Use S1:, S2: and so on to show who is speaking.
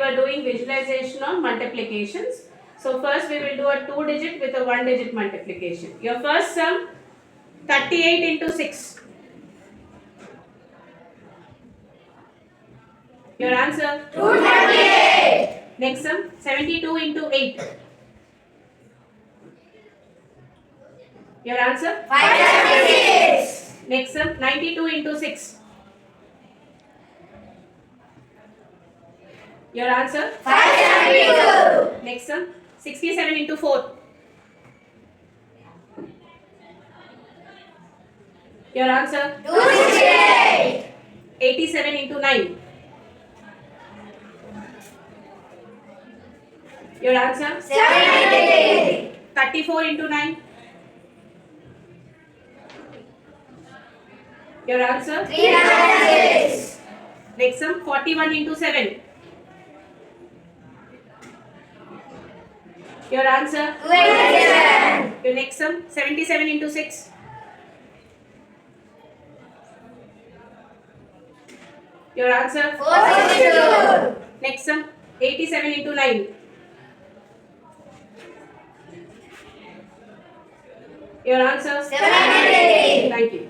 S1: are doing visualization on multiplications. So first we will do a 2-digit with a 1-digit multiplication. Your first sum 38 into 6. Your answer
S2: 238.
S1: Next sum 72 into 8. Your answer
S2: 576.
S1: Next sum 92 into 6. Your answer
S2: 572.
S1: Next sum 67 into 4. Your answer
S2: 268.
S1: 87 into 9. Your answer
S2: 790.
S1: 34 into 9. Your answer
S2: 306.
S1: Next sum 41 into 7. Your answer
S2: 287.
S1: Your next sum 77 into 6. Your answer
S2: 462.
S1: Next sum 87 into 9. Your answer
S2: 780.
S1: Thank you.